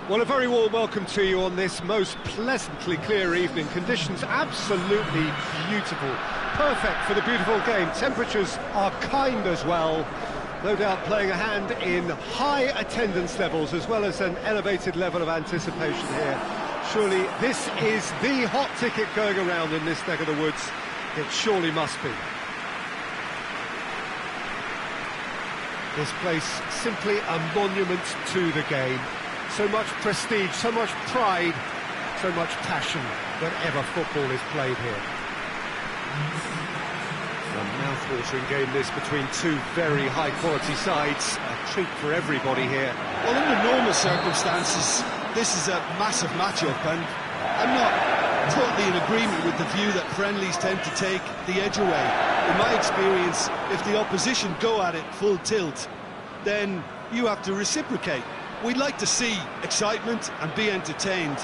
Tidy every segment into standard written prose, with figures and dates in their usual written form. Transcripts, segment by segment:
Well, a very warm welcome to you on this most pleasantly clear evening. Conditions absolutely beautiful. Perfect for the beautiful game. Temperatures are kind as well. No doubt playing a hand in high attendance levels as well as an elevated level of anticipation here. Surely this is the hot ticket going around in this neck of the woods. It surely must be. This place simply a monument to the game. So much prestige, so much pride, so much passion whenever football is played here. A mouth-watering game this between two very high-quality sides. A treat for everybody here. Well, under normal circumstances, this is a massive match-up, and I'm not totally in agreement with the view that friendlies tend to take the edge away. In my experience, if the opposition go at it full tilt, then you have to reciprocate. We'd like to see excitement and be entertained,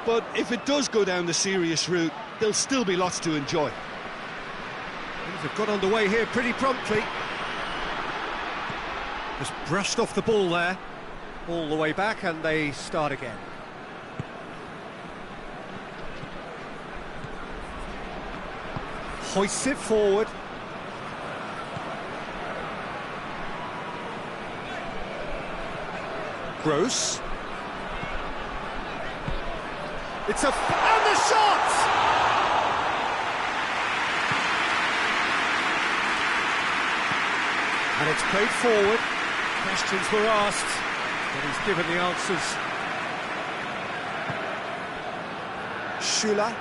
but if it does go down the serious route, there'll still be lots to enjoy. Things have got underway here pretty promptly. Just brushed off the ball there, all the way back, and they start again. Hoists it forward. Gross. It's and the shot! And it's played forward. Questions were asked, but he's given the answers. Schüller.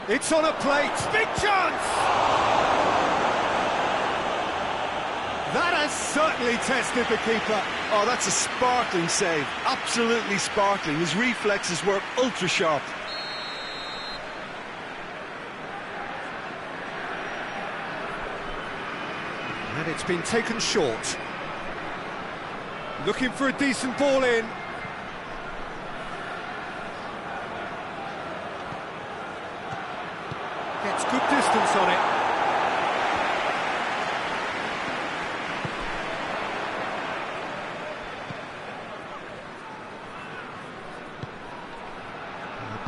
It's on a plate. Big chance! That has certainly tested the keeper. Oh, that's a sparkling save. Absolutely sparkling. His reflexes were ultra sharp. And it's been taken short. Looking for a decent ball in. Gets good distance on it.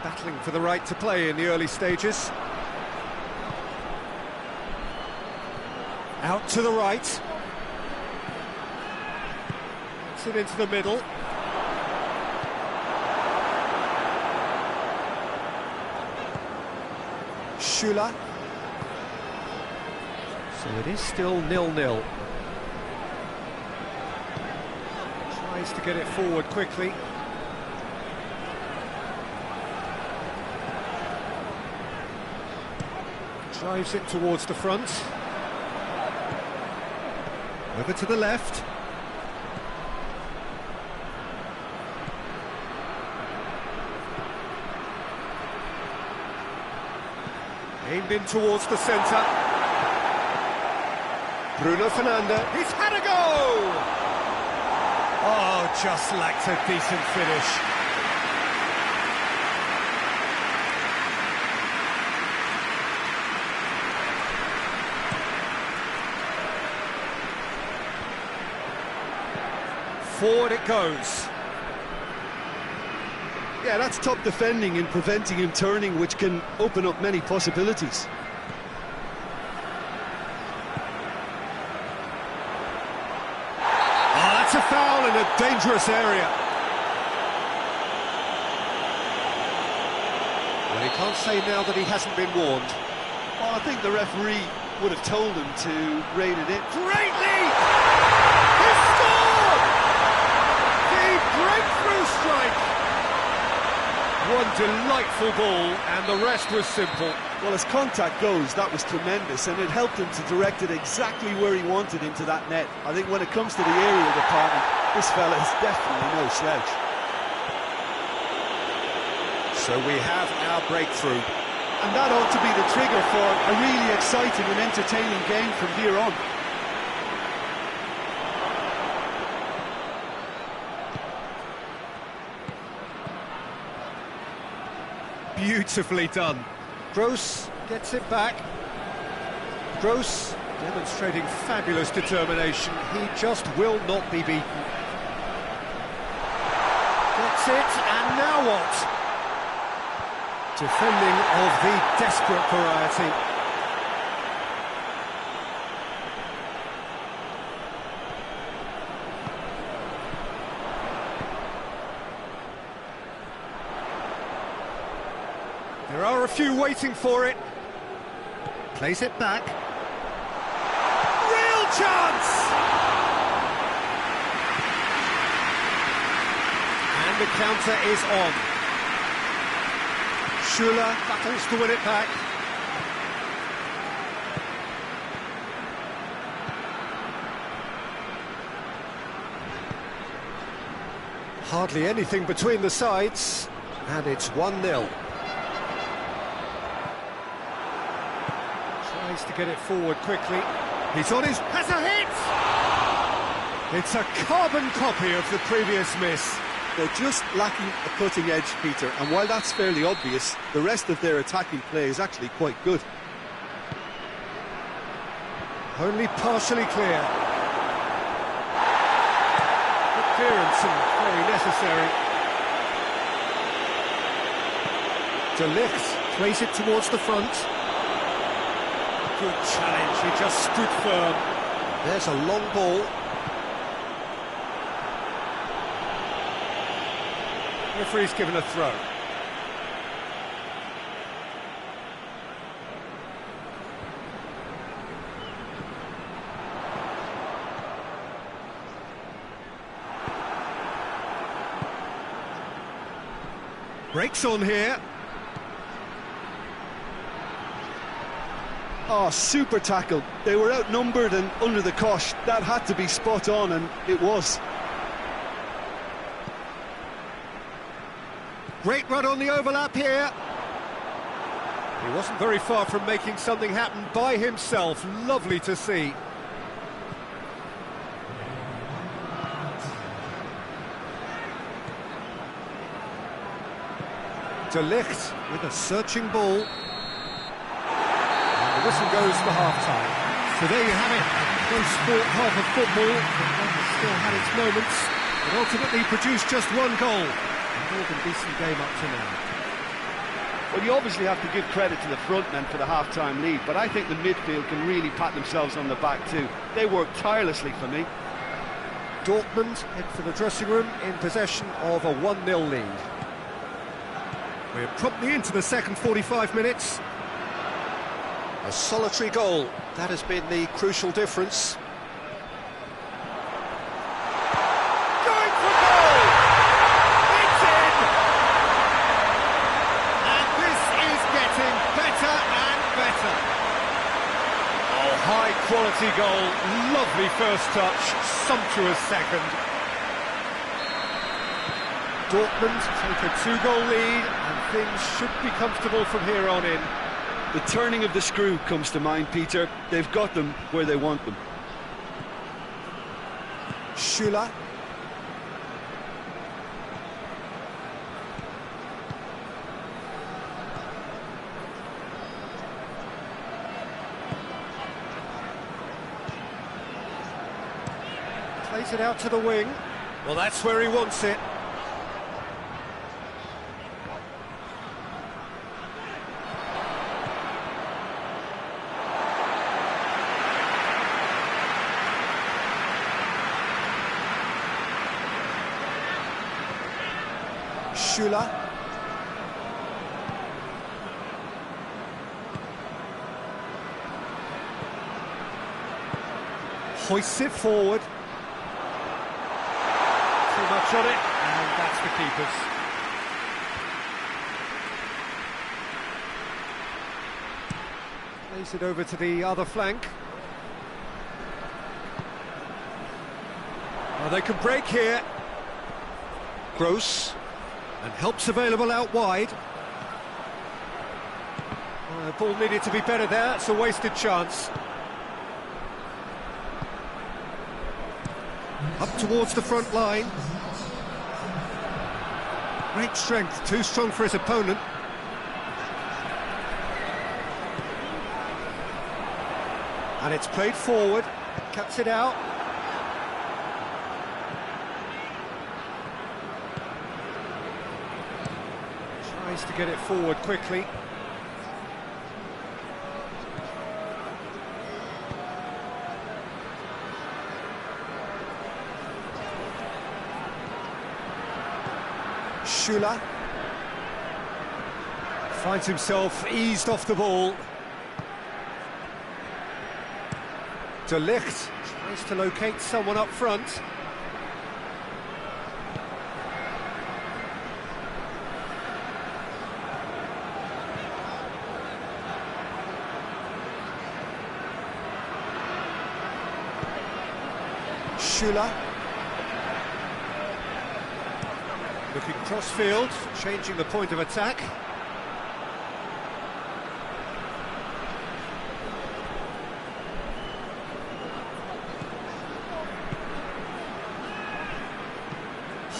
Battling for the right to play in the early stages. Out to the right. Gets it into the middle. Schüller. So it is still 0-0. Tries to get it forward quickly. Drives it towards the front. Over to the left. Aimed in towards the centre. Bruno Fernandes. He's had a go! Oh, just lacked a decent finish. Forward it goes. Yeah, that's top defending and preventing him turning, which can open up many possibilities. Oh, that's a foul in a dangerous area. Well, he can't say now that he hasn't been warned. Well, I think the referee would have told him to rate it in. Greatly! He scored! The breakthrough strike! One delightful ball, and the rest was simple. Well, as contact goes, that was tremendous, and it helped him to direct it exactly where he wanted into that net. I think when it comes to the aerial department, this fella is definitely no slouch. So we have our breakthrough. And that ought to be the trigger for a really exciting and entertaining game from here on. Beautifully done. Gross gets it back. Gross Demonstrating fabulous determination. He just will not be beaten. Gets it, and now what? Defending of the desperate variety. There are a few waiting for it. Plays it back. Real chance! And the counter is on. Schuler battles to win it back. Hardly anything between the sides, and it's 1-0. Tries to get it forward quickly. He's on his... has a hit! It's a carbon copy of the previous miss. They're just lacking a cutting edge, Peter, and while that's fairly obvious, the rest of their attacking play is actually quite good. Only partially clear. Good clearance and very necessary. De Ligt plays it towards the front. Good challenge, he just stood firm. There's a long ball. Referee's given a throw. Breaks on here. Oh, super tackle. They were outnumbered and under the cosh. That had to be spot on, and it was. Great run on the overlap here. He wasn't very far from making something happen by himself. Lovely to see. De Ligt with a searching ball. And the whistle goes for half-time. So there you have it. Close sport, half of football. But still had its moments. But ultimately produced just one goal. More than decent game up to now. Well, you obviously have to give credit to the front men for the half-time lead, but I think the midfield can really pat themselves on the back too. They worked tirelessly for me. Dortmund head for the dressing room in possession of a 1-0 lead. We're promptly into the second 45 minutes. A solitary goal, that has been the crucial difference. Quality goal, lovely first touch, sumptuous second. Dortmund take a 2-goal lead and things should be comfortable from here on in. The turning of the screw comes to mind, Peter. They've got them where they want them. Schuler. Plays it out to the wing. Well, that's where he wants it. Schuler. Hoists it forward. Too much on it, and that's the keeper's. Plays it over to the other flank. Well, they can break here. Gross, and help's available out wide. The ball needed to be better there, it's a wasted chance. Up towards the front line. Great strength, too strong for his opponent. And it's played forward, cuts it out. Tries to get it forward quickly. Schüller finds himself eased off the ball. De Ligt tries to locate someone up front. Schüller. Looking cross-field, changing the point of attack.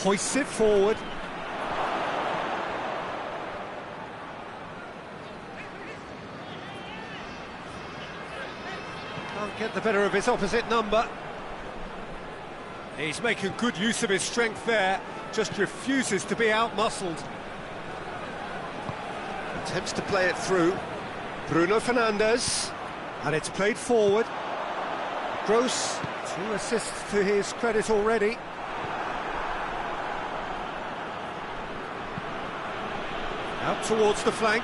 Hoists it forward. Can't get the better of his opposite number. He's making good use of his strength there, just refuses to be out-muscled. Attempts to play it through. Bruno Fernandes. And it's played forward. Gross, 2 assists to his credit already. Out towards the flank.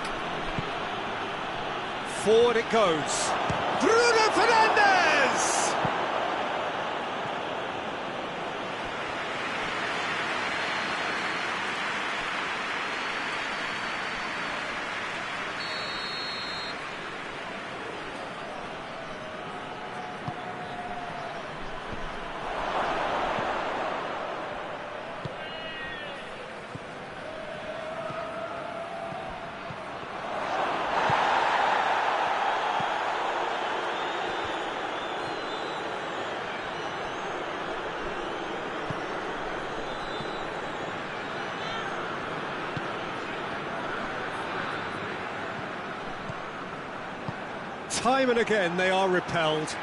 Forward it goes. Bruno Fernandes! Time and again they are repelled.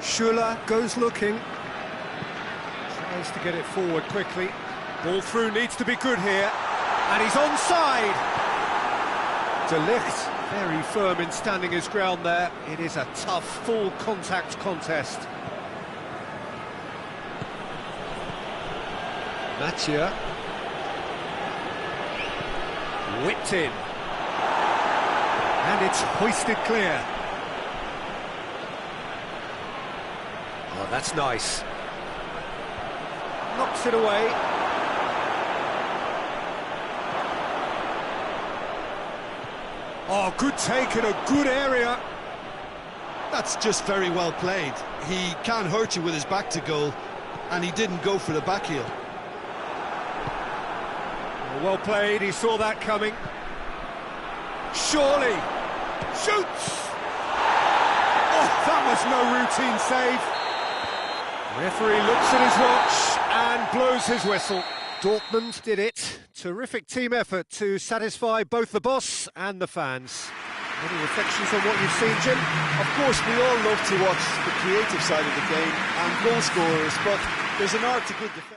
Schüller goes looking. Tries to get it forward quickly. Ball through needs to be good here. And he's onside. De Ligt. Very firm in standing his ground there. It is a tough, full contact contest. Mathieu. Whipped in. And it's hoisted clear. Oh, that's nice. Knocks it away. Oh, good take in a good area. That's just very well played. He can't hurt you with his back to goal, and he didn't go for the back heel. Well played, he saw that coming. Surely. Shoots! Oh, that was no routine save. Referee looks at his watch and blows his whistle. Dortmund did it. Terrific team effort to satisfy both the boss and the fans. Any reflections on what you've seen, Jim? Of course, we all love to watch the creative side of the game and goal scorers, but there's an art to good defence.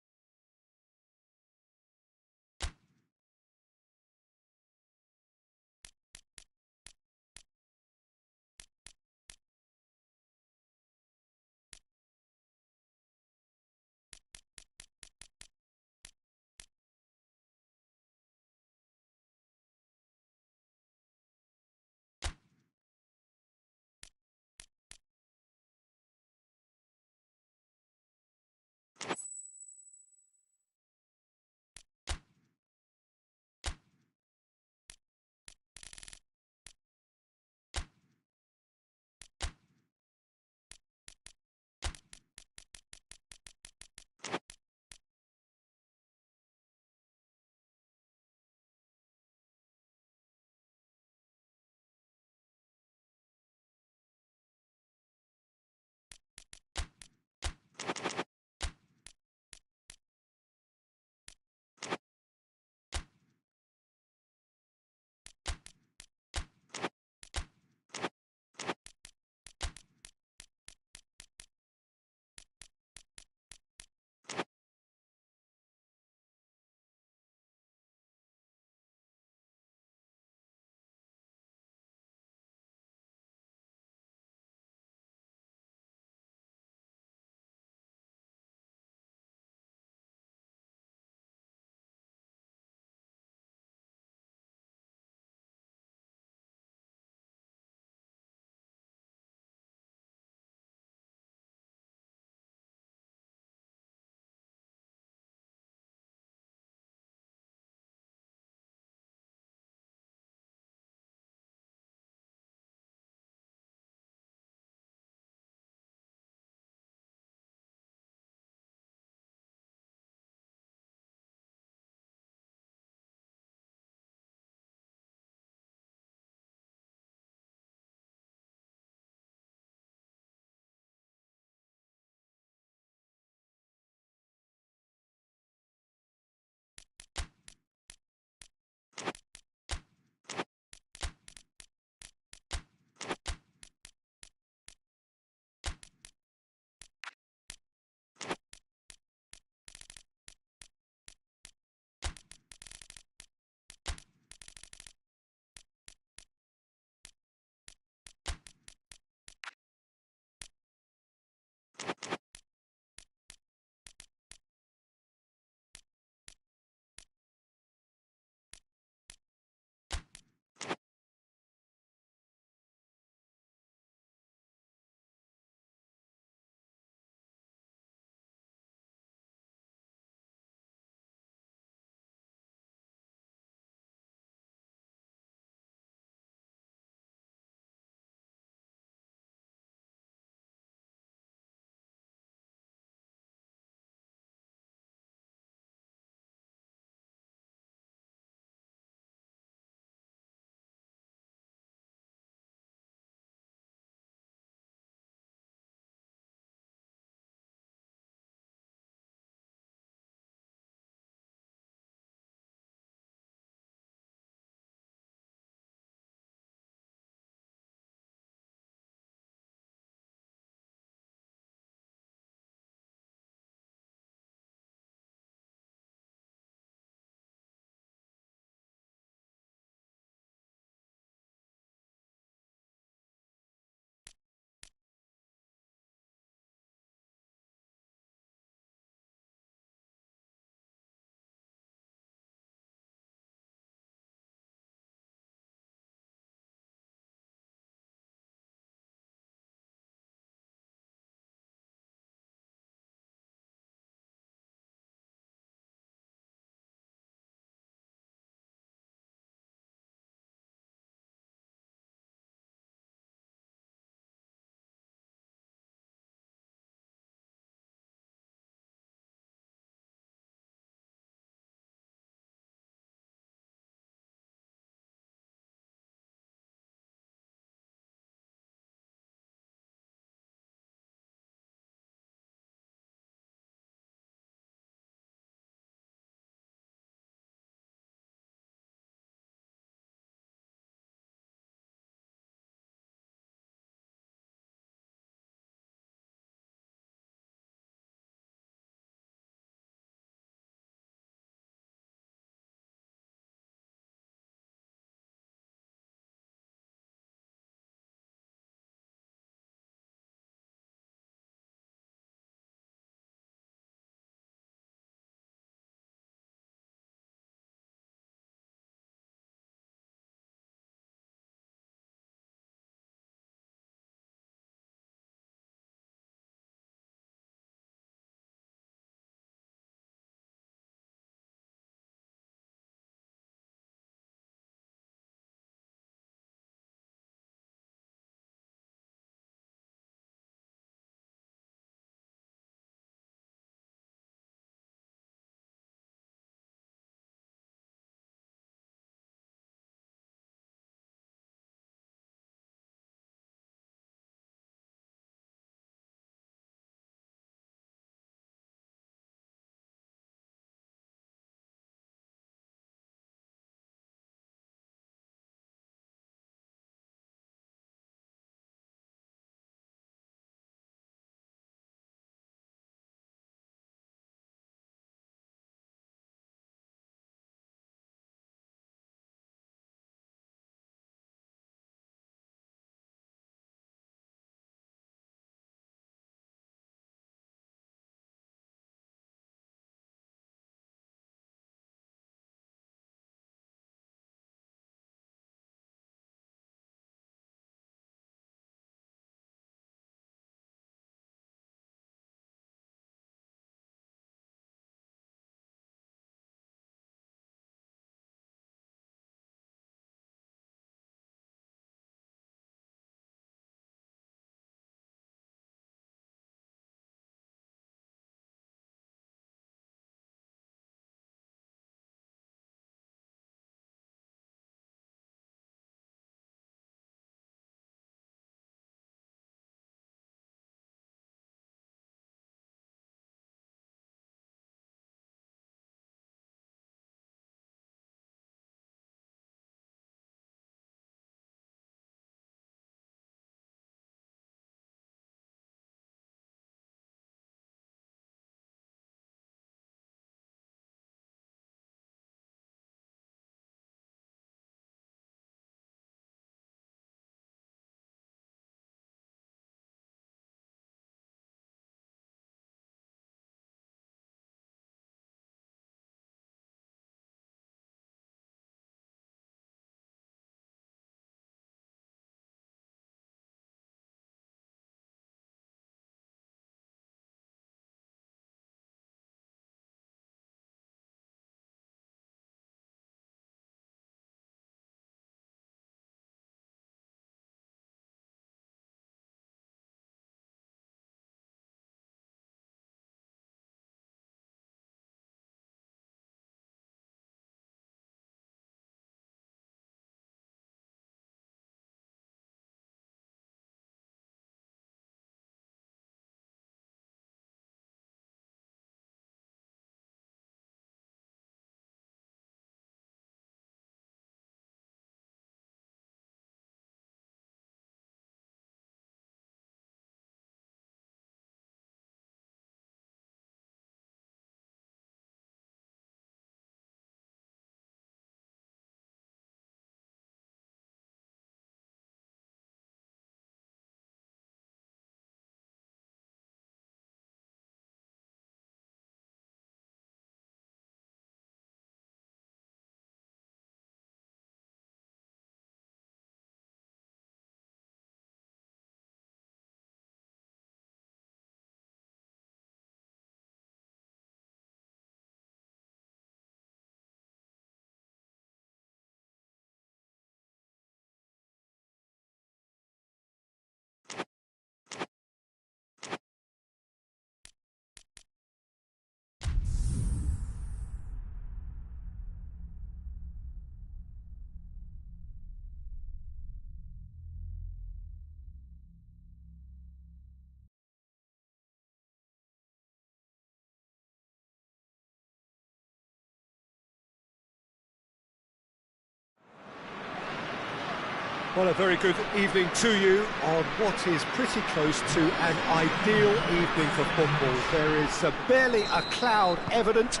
Well, a very good evening to you on what is pretty close to an ideal evening for football. There is barely a cloud evident.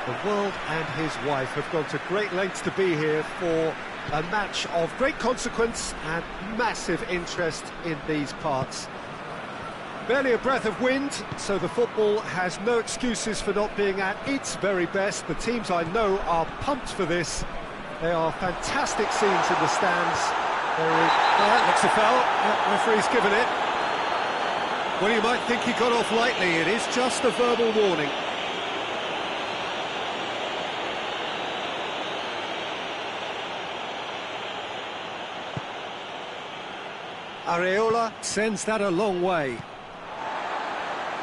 The world and his wife have gone to great lengths to be here for a match of great consequence and massive interest in these parts. Barely a breath of wind, so the football has no excuses for not being at its very best. The teams I know are pumped for this. They are fantastic scenes in the stands. There is... Oh, that looks a foul. Yeah, referee's given it. Well, you might think he got off lightly. It is just a verbal warning. Areola sends that a long way.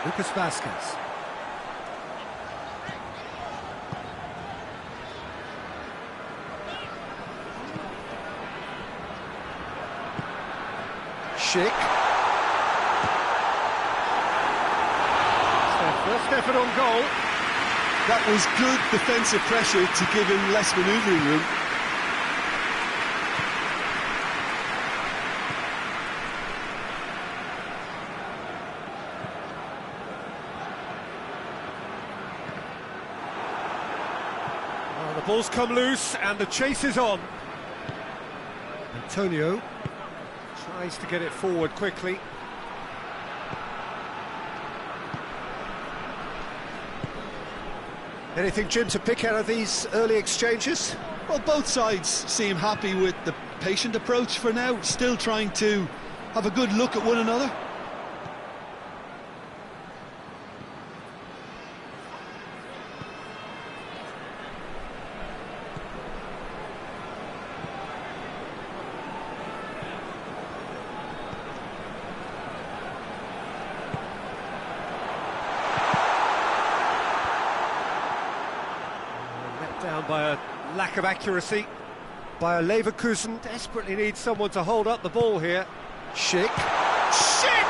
Lucas Vazquez. Schick. It's their first effort on goal. That was good defensive pressure to give him less manoeuvring room. Well, the ball's come loose and the chase is on. Antonio tries to get it forward quickly. Anything, Jim, to pick out of these early exchanges? Well, both sides seem happy with the patient approach for now, still trying to have a good look at one another. Down by a lack of accuracy. Bayer Leverkusen desperately needs someone to hold up the ball here. Schick. Schick!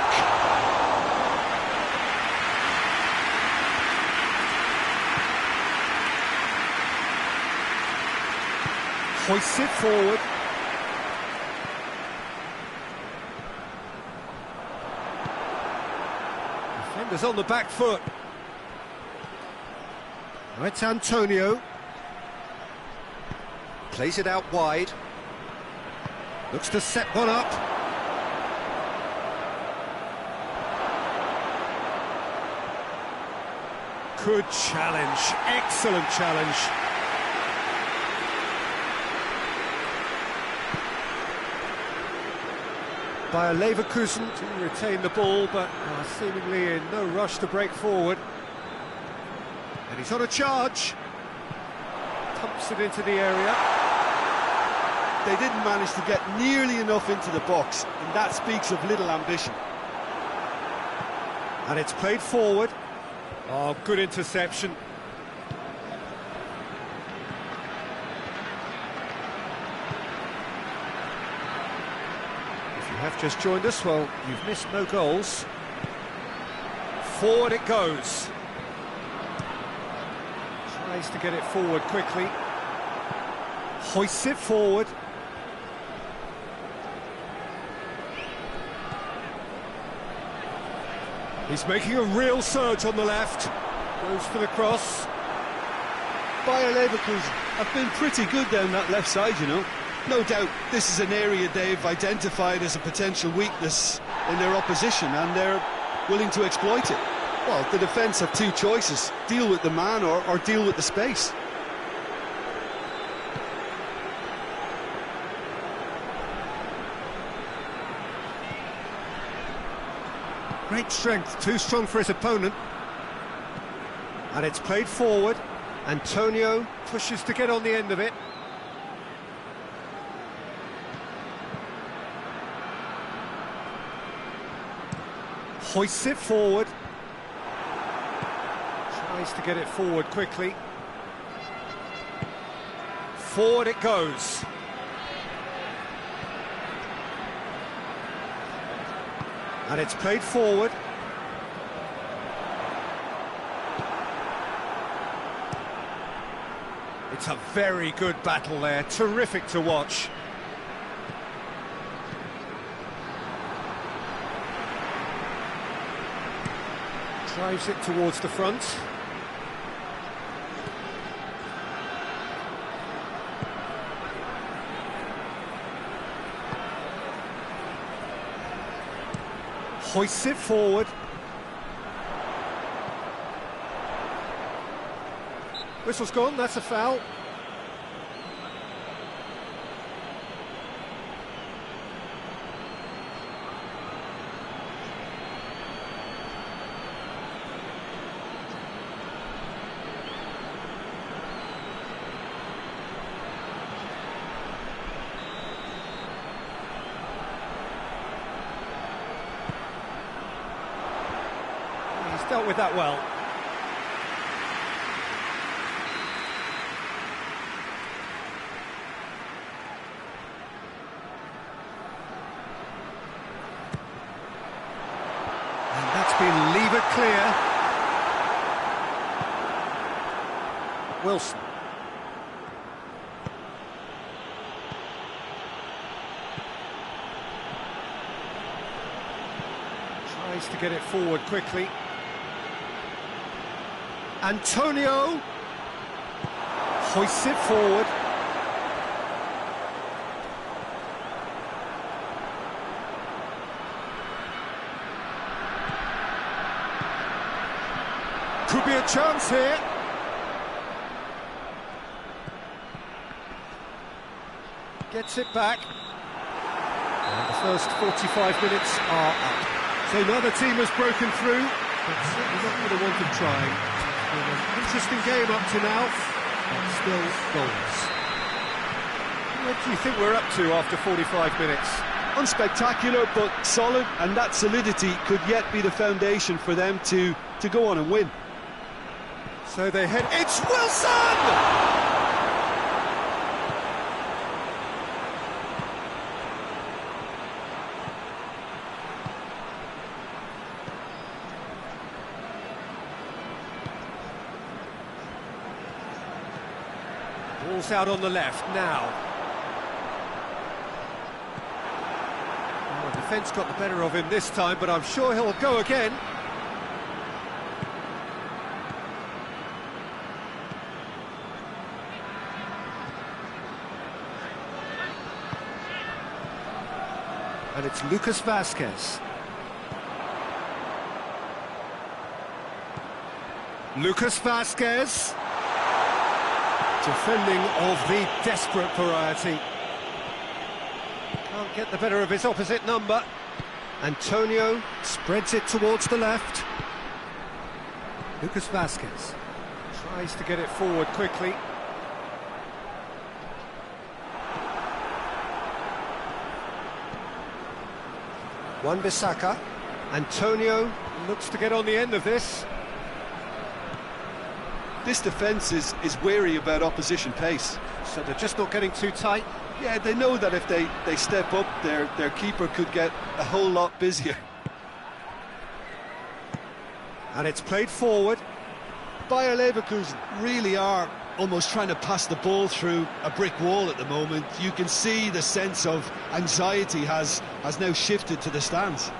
Hoists it forward. Defenders on the back foot. Now it's Antonio. Plays it out wide. Looks to set one up. Good challenge. Excellent challenge. Bayer Leverkusen to retain the ball, but seemingly in no rush to break forward. And he's on a charge. Pumps it into the area. They didn't manage to get nearly enough into the box, and that speaks of little ambition. And it's played forward. Oh, good interception. If you have just joined us, well, you've missed no goals. Forward it goes. Tries to get it forward quickly. Hoists it forward. He's making a real surge on the left. Goes for the cross. Bayer Leverkusen have been pretty good down that left side, you know. No doubt this is an area they've identified as a potential weakness in their opposition, and they're willing to exploit it. Well, the defence have two choices: deal with the man or deal with the space. Great strength, too strong for his opponent. And it's played forward. Antonio pushes to get on the end of it. Hoists it forward. Tries to get it forward quickly. Forward it goes. And it's played forward. It's a very good battle there, terrific to watch. Drives it towards the front. Hoists it forward. Whistle's gone, that's a foul. He's dealt with that well. Been levered clear. Wilson. Tries to get it forward quickly. Antonio hoists it forward. Could be a chance here. Gets it back. And the first 45 minutes are up. So neither team has broken through, but certainly not going to want to try. It's been an interesting game up to now, but still goals. What do you think we're up to after 45 minutes? Unspectacular, but solid, and that solidity could yet be the foundation for them to go on and win. So they head... It's Wilson! Ball's out on the left now. Oh, the defence got the better of him this time, but I'm sure he'll go again. And it's Lucas Vazquez. Lucas Vazquez. Defending of the desperate variety. Can't get the better of his opposite number. Antonio spreads it towards the left. Lucas Vazquez tries to get it forward quickly. Wan-Bissaka. Antonio looks to get on the end of this. This defence is wary about opposition pace. So they're just not getting too tight. Yeah, they know that if they step up, their keeper could get a whole lot busier. And it's played forward. Bayer Leverkusen really are almost trying to pass the ball through a brick wall at the moment. You can see the sense of anxiety has now shifted to the stands.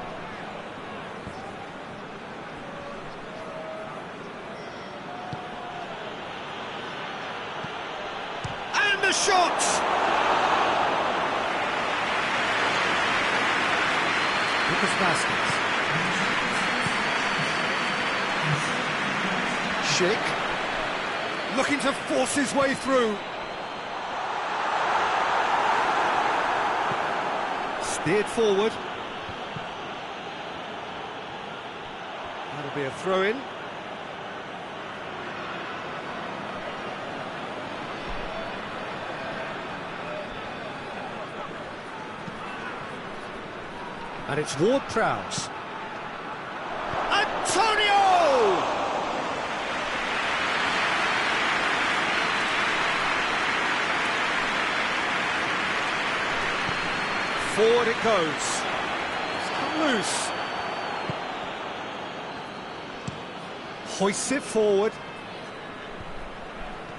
And the shot! Lucas Vazquez. Schick. Looking to force his way through. Steered forward. That'll be a throw-in. And it's Ward-Prowse. Antonio! Forward it goes. It's come loose. Hoists it forward.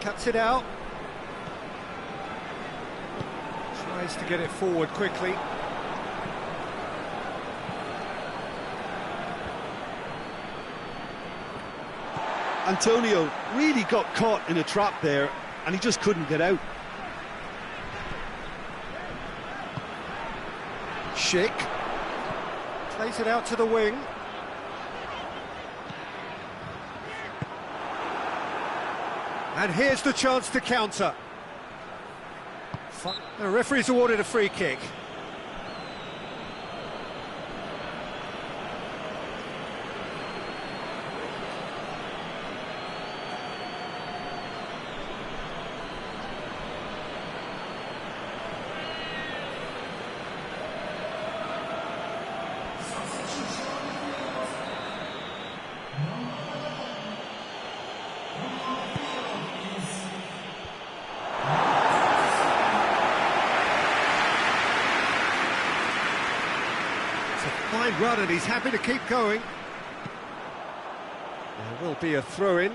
Cuts it out. Tries to get it forward quickly. Antonio really got caught in a trap there, and he just couldn't get out. Schick plays it out to the wing. And here's the chance to counter. The referee's awarded a free kick. Fine run, and he's happy to keep going. There will be a throw-in.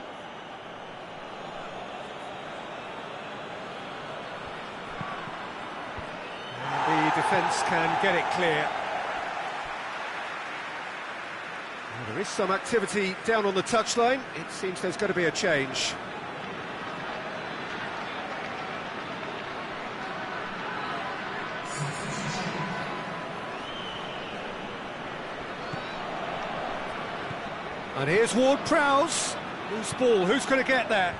And the defence can get it clear. Well, there is some activity down on the touchline. It seems there's going to be a change. And here's Ward-Prowse. Loose ball, who's going to get there?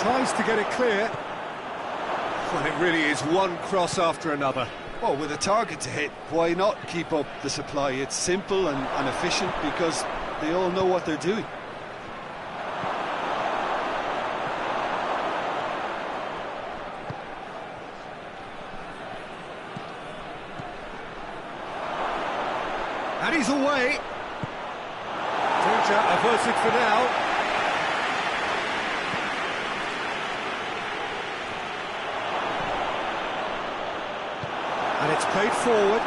Tries to get it clear. Well, it really is one cross after another. Well, with a target to hit, why not keep up the supply? It's simple and efficient because they all know what they're doing. And he's away. Danger averted for now. And it's played forward.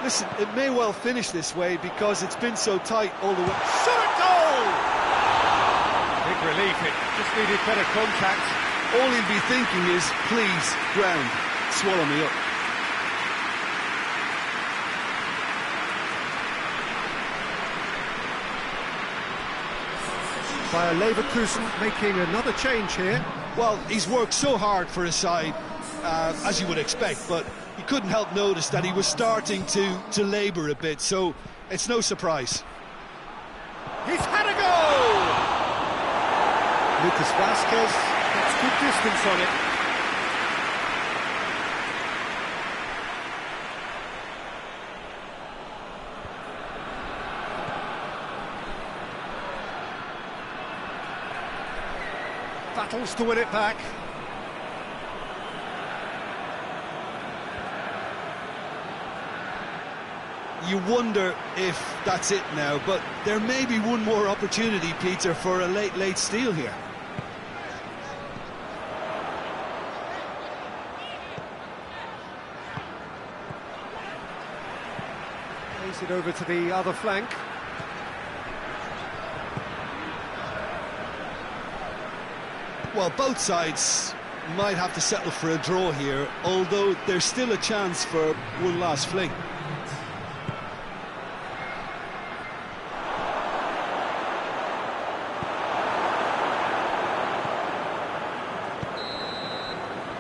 Listen, it may well finish this way because it's been so tight all the way. Shot at goal! Big relief, it just needed better contact. All he'll be thinking is, please, ground, swallow me up. Bayer Leverkusen making another change here. Well, he's worked so hard for his side, as you would expect, but you couldn't help notice that he was starting to labour a bit, so it's no surprise. He's had a goal! Lucas Vasquez gets good distance on it. Battles to win it back. You wonder if that's it now, but there may be one more opportunity, Peter, for a late steal here. Plays it over to the other flank. Well, both sides might have to settle for a draw here, although there's still a chance for one last fling.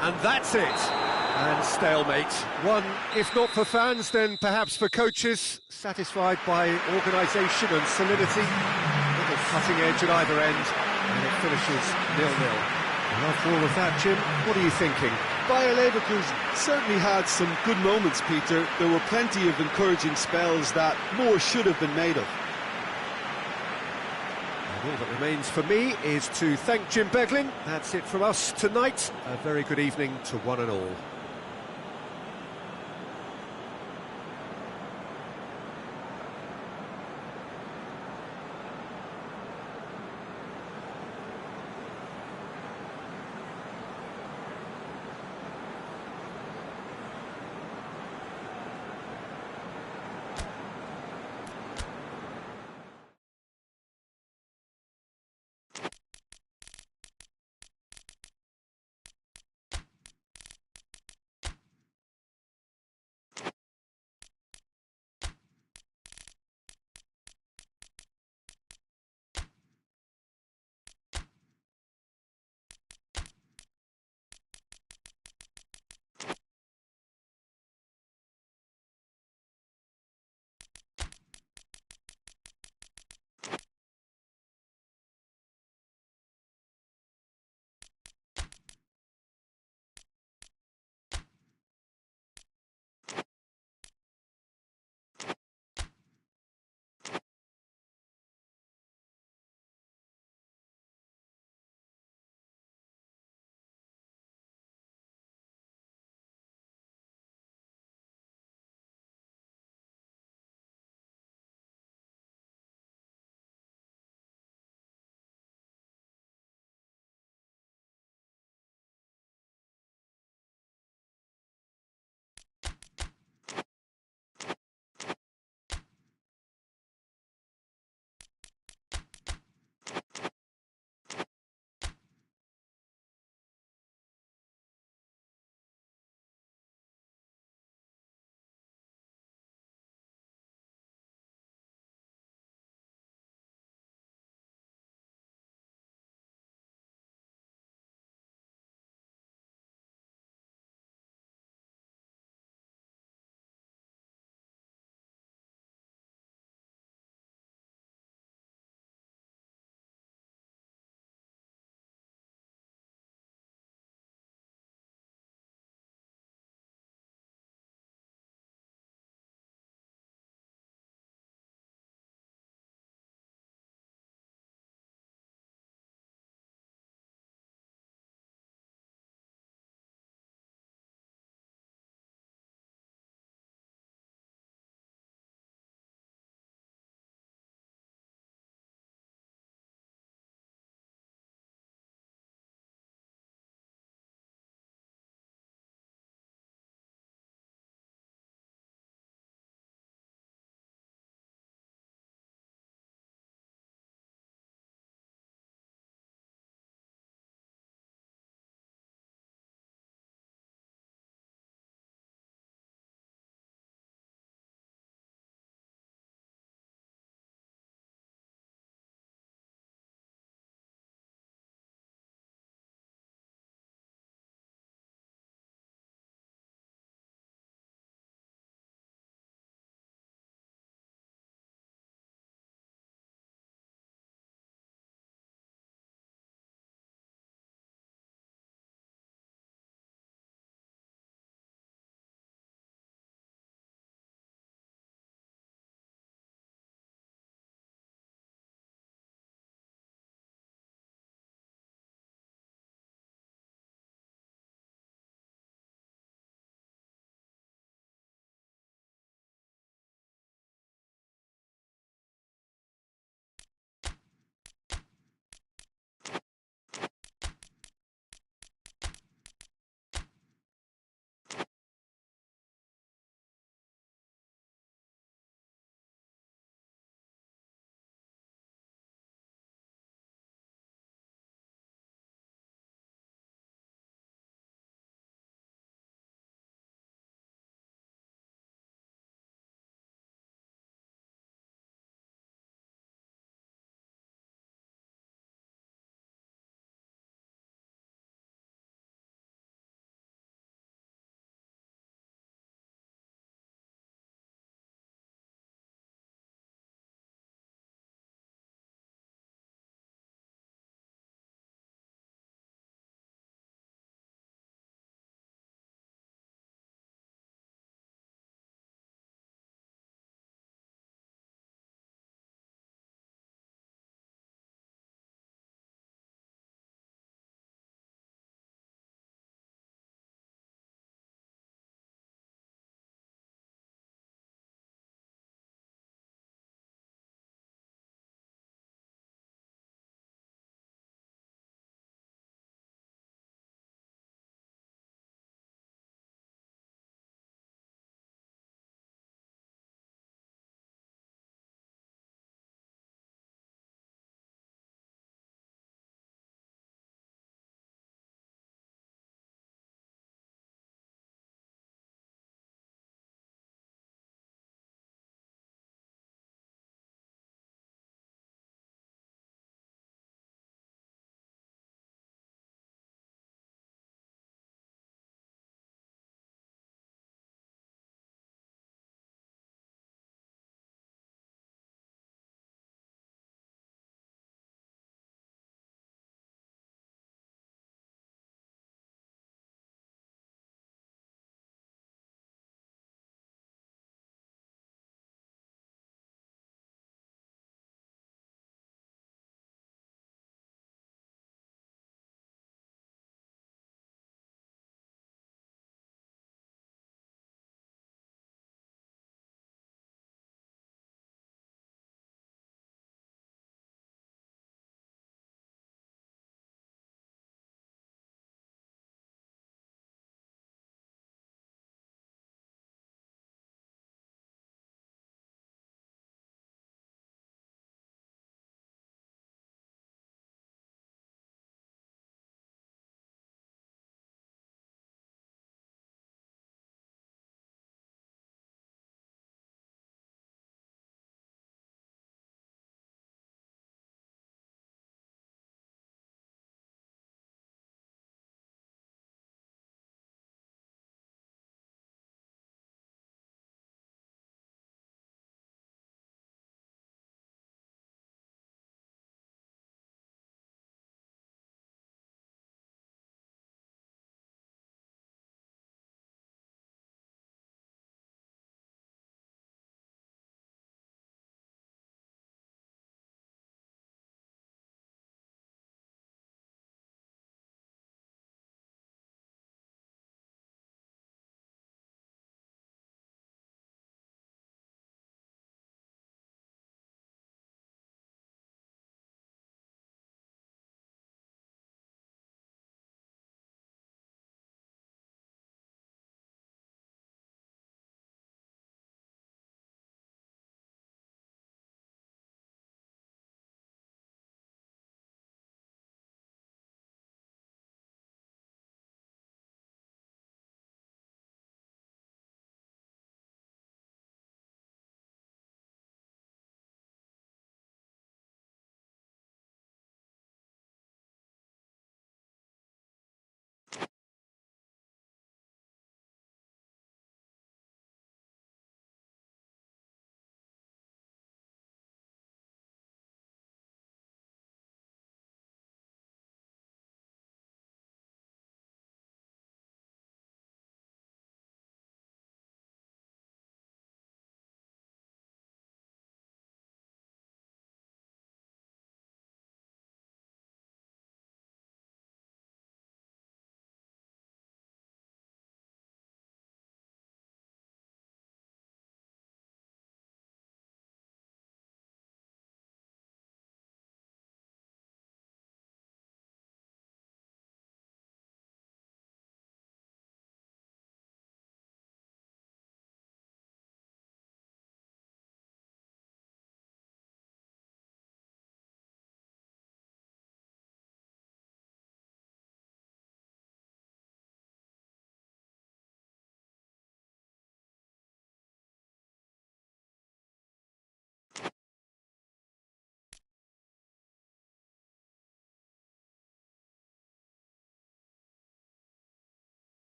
And that's it. And stalemate. One, if not for fans, then perhaps for coaches, satisfied by organisation and solidity. Little cutting edge at either end, and it finishes 0-0. And after all of that, Jim, what are you thinking? Bayer Leverkusen certainly had some good moments, Peter. There were plenty of encouraging spells that more should have been made of. And all that remains for me is to thank Jim Beglin. That's it from us tonight. A very good evening to one and all.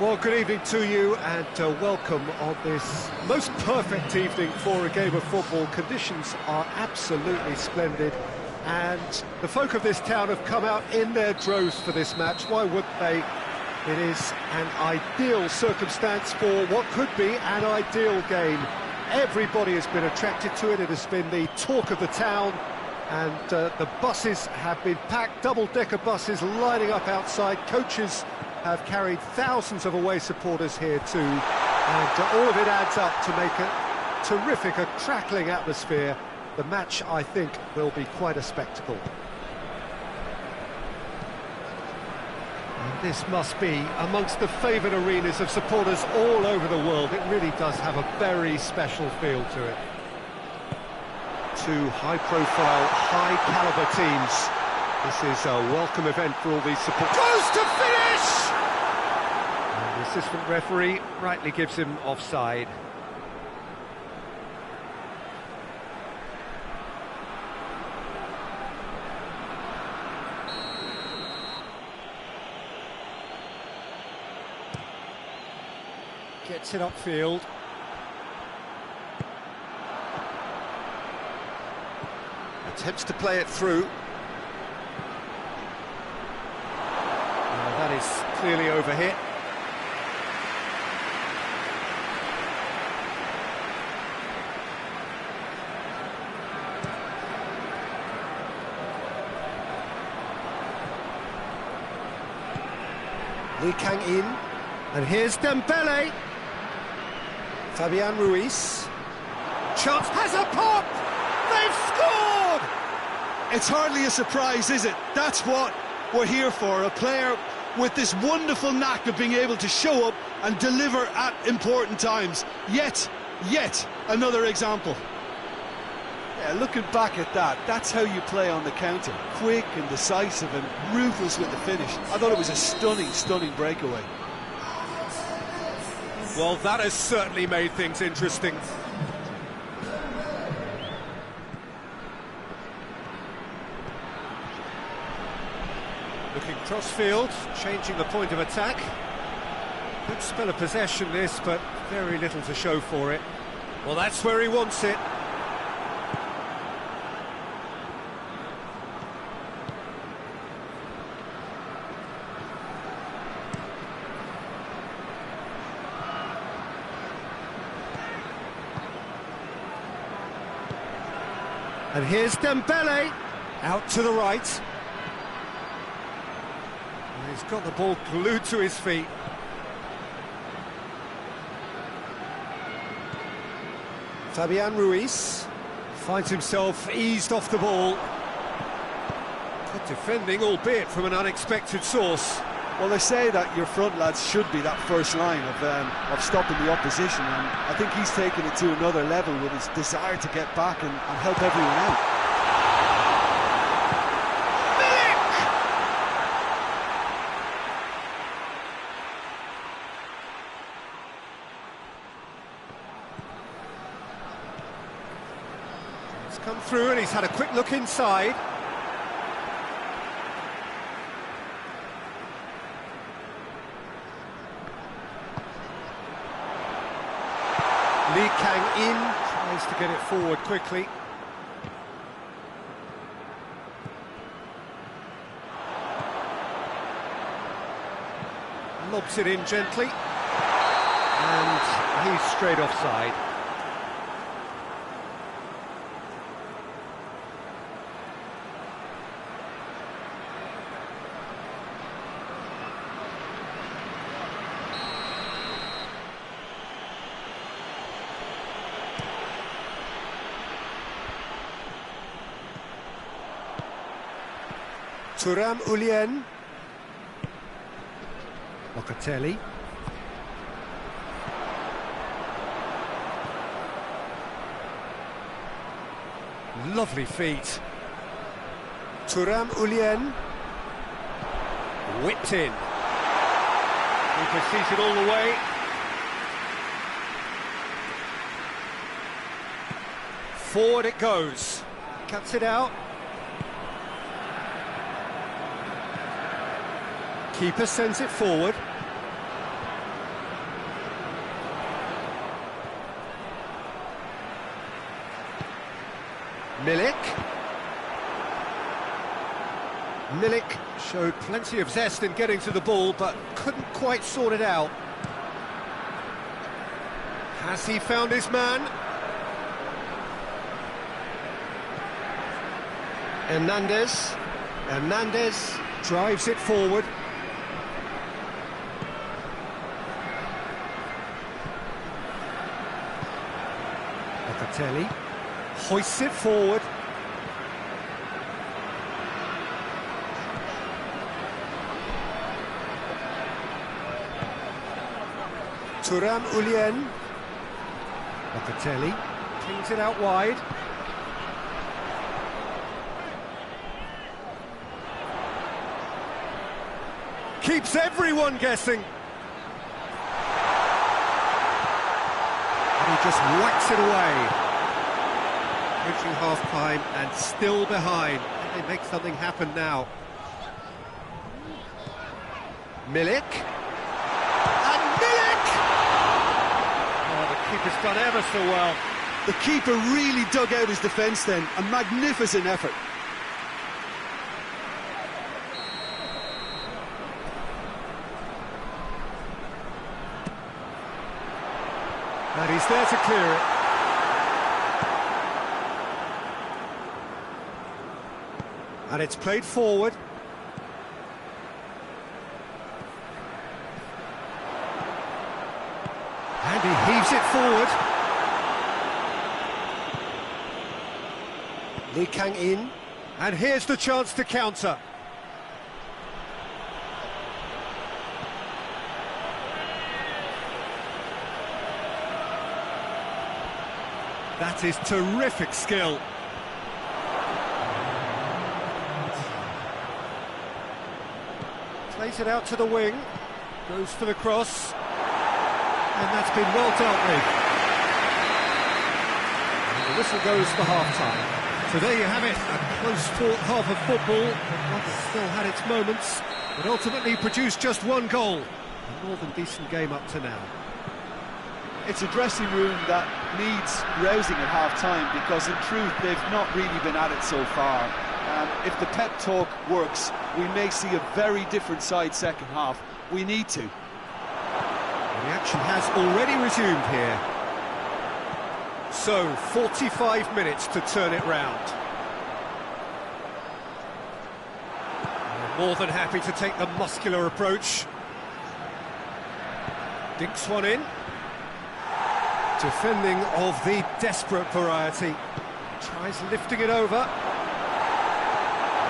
Well, good evening to you and welcome on this most perfect evening for a game of football. Conditions are absolutely splendid and the folk of this town have come out in their droves for this match. Why wouldn't they? It is an ideal circumstance for what could be an ideal game. Everybody has been attracted to it. It has been the talk of the town, and the buses have been packed, double-decker buses lining up outside. Coaches have carried thousands of away supporters here too, and all of it adds up to make a terrific, a crackling atmosphere. The match, I think, will be quite a spectacle. And this must be amongst the favoured arenas of supporters all over the world. It really does have a very special feel to it. Two high-profile, high-caliber teams. This is a welcome event for all these supporters. Goes to finish! And the assistant referee rightly gives him offside. Gets it upfield. Attempts to play it through. That is clearly overhit. Lee Kang in, and here's Dembele. Fabian Ruiz. Chance has a pop! They've scored! It's hardly a surprise, is it? That's what we're here for, a player with this wonderful knack of being able to show up and deliver at important times. Yet another example. Yeah, looking back at that, that's how you play on the counter. Quick and decisive and ruthless with the finish. I thought it was a stunning breakaway. Well, that has certainly made things interesting. Looking cross-field, changing the point of attack. Good spell of possession this, but very little to show for it. Well, that's where he wants it. And here's Dembele, out to the right. And he's got the ball glued to his feet. Fabian Ruiz finds himself eased off the ball. Good defending, albeit from an unexpected source. Well, they say that your front lads should be that first line of stopping the opposition, and I think he's taken it to another level with his desire to get back and help everyone out. He's come through and he's had a quick look inside. Lee Kang in, tries to get it forward quickly. Lobs it in gently. And he's straight offside. Thuram Ulien. Locatelli. Lovely feet. Thuram Ulien. Whipped in. He proceeds it all the way. Forward it goes. Cuts it out. Keeper sends it forward. Milik. Milik showed plenty of zest in getting to the ball, but couldn't quite sort it out. Has he found his man? Hernandez. Hernandez drives it forward. Locatelli hoists it forward. Turan Ulien. Locatelli cleans it out wide. Keeps everyone guessing. And he just whacks it away. Reaching half-time and still behind. Can they make something happen now? Milik. And Milik! Oh, the keeper's done ever so well. The keeper really dug out his defence then. A magnificent effort. And he's there to clear it. And it's played forward. And he heaves it forward. Lee Kang-in. And here's the chance to counter. That is terrific skill. Plays it out to the wing. Goes for the cross. And that's been well dealt with. And the whistle goes for half-time. So there you have it, a close-fought half of football. One that still had its moments, but ultimately produced just one goal. A more than decent game up to now. It's a dressing room that needs rousing at half-time because in truth they've not really been at it so far. If the pep talk works, we may see a very different side second half. We need to. The action has already resumed here. So, 45 minutes to turn it round. They're more than happy to take the muscular approach. Dinks one in. Defending of the desperate variety. Tries lifting it over.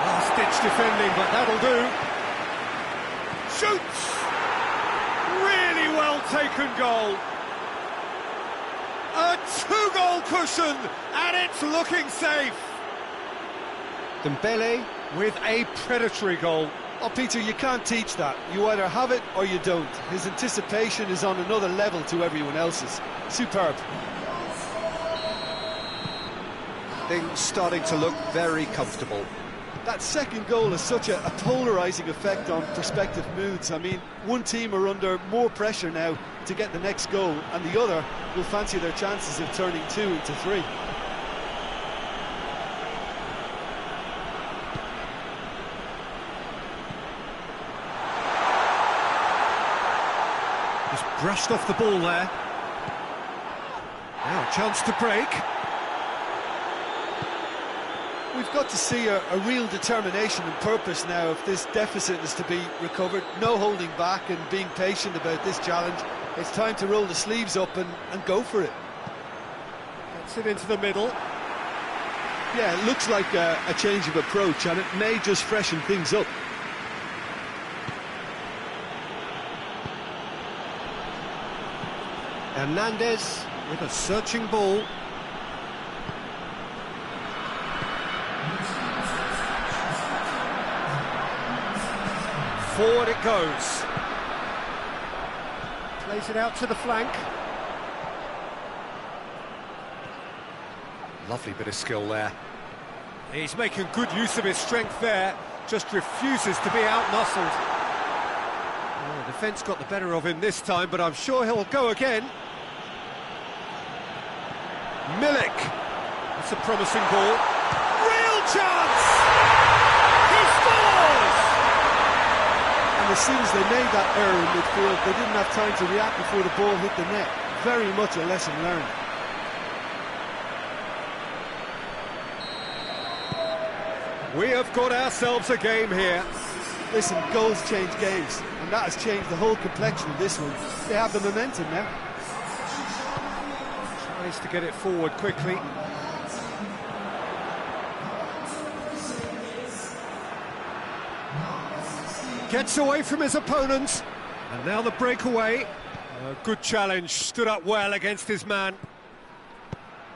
Last-ditch defending, but that'll do. Shoots! Really well-taken goal. A two-goal cushion, and it's looking safe. Dembele with a predatory goal. Oh, Peter, you can't teach that. You either have it or you don't. His anticipation is on another level to everyone else's. Superb. Things starting to look very comfortable. That second goal has such a polarising effect on prospective moods. I mean, one team are under more pressure now to get the next goal, and the other will fancy their chances of turning 2 into 3. Just brushed off the ball there. Now a chance to break. We've got to see a real determination and purpose now if this deficit is to be recovered. No holding back and being patient about this challenge. It's time to roll the sleeves up and go for it. Gets it into the middle. Yeah, it looks like a change of approach, and it may just freshen things up. Hernandez with a searching ball. Forward it goes. Plays it out to the flank. Lovely bit of skill there. He's making good use of his strength there. Just refuses to be out-muscled. Oh, the defence got the better of him this time, but I'm sure he'll go again. Milik. That's a promising ball. chance! He scores! And as soon as they made that error in midfield, they didn't have time to react before the ball hit the net. Very much a lesson learned. We have got ourselves a game here. Listen, goals change games, and that has changed the whole complexion of this one. They have the momentum now. Tries to get it forward quickly. Gets away from his opponent, and now the breakaway. A good challenge, stood up well against his man.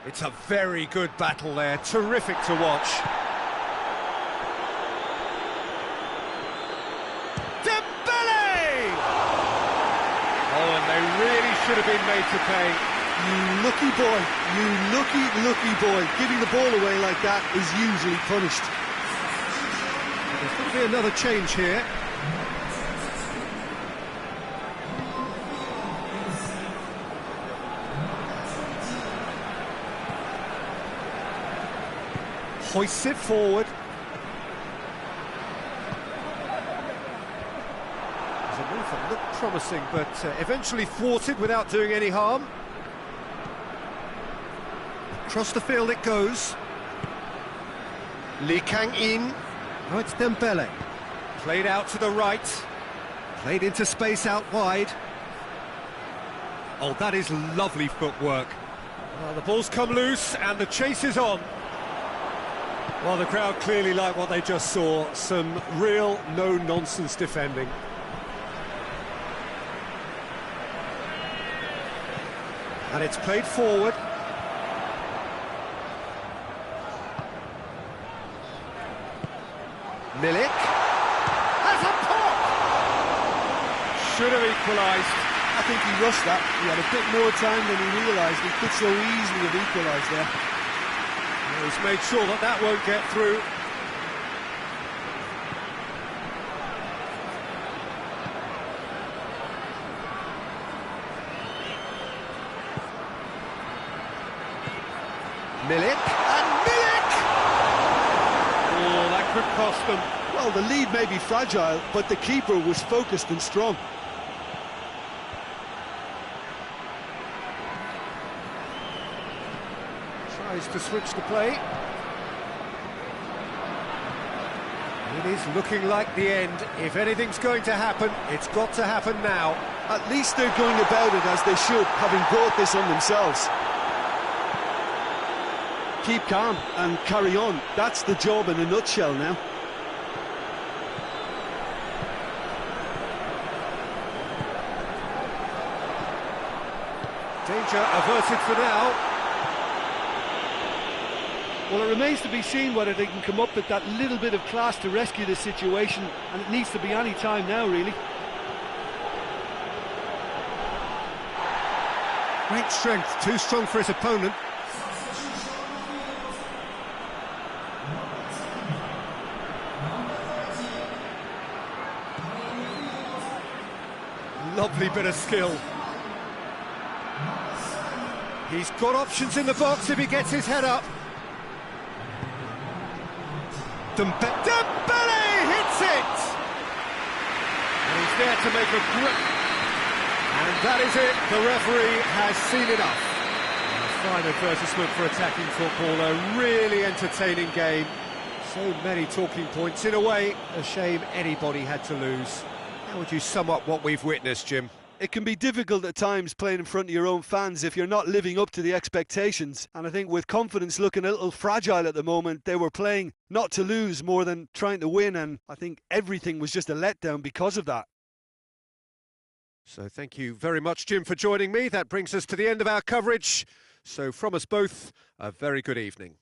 It's a very good battle there, terrific to watch. Oh, and they really should have been made to pay. You lucky boy, you lucky boy. Giving the ball away like that is usually punished. There's going to be another change here. Hoists it forward. There's a move that looked promising, but eventually thwarted without doing any harm. Across the field it goes. Lee Kang-in. Now it's Dembele. Played out to the right. Played into space out wide. Oh, that is lovely footwork. Well, the ball's come loose and the chase is on. Well, the crowd clearly like what they just saw. Some real no-nonsense defending. And it's played forward. Milik has a pop! Should have equalised. I think he rushed that. He had a bit more time than he realised. He could so easily have equalised there. He's made sure that that won't get through. Milik, and Milik! Oh, that could cost them. Well, the lead may be fragile, but the keeper was focused and strong. Tries to switch the play. It is looking like the end. If anything's going to happen, it's got to happen now. At least they're going about it as they should, having brought this on themselves. Keep calm and carry on. That's the job in a nutshell now. Danger averted for now. Well, it remains to be seen whether they can come up with that little bit of class to rescue this situation, and it needs to be any time now, really. Great strength, too strong for his opponent. Lovely bit of skill. He's got options in the box if he gets his head up. Dembele hits it! And he's there to make a grip. And that is it, the referee has seen enough. A fine advertisement for attacking football, a really entertaining game. So many talking points, in a way, a shame anybody had to lose. How would you sum up what we've witnessed, Jim? It can be difficult at times playing in front of your own fans if you're not living up to the expectations. And I think with confidence looking a little fragile at the moment, they were playing not to lose more than trying to win. And I think everything was just a letdown because of that. So thank you very much, Jim, for joining me. That brings us to the end of our coverage. So from us both, a very good evening.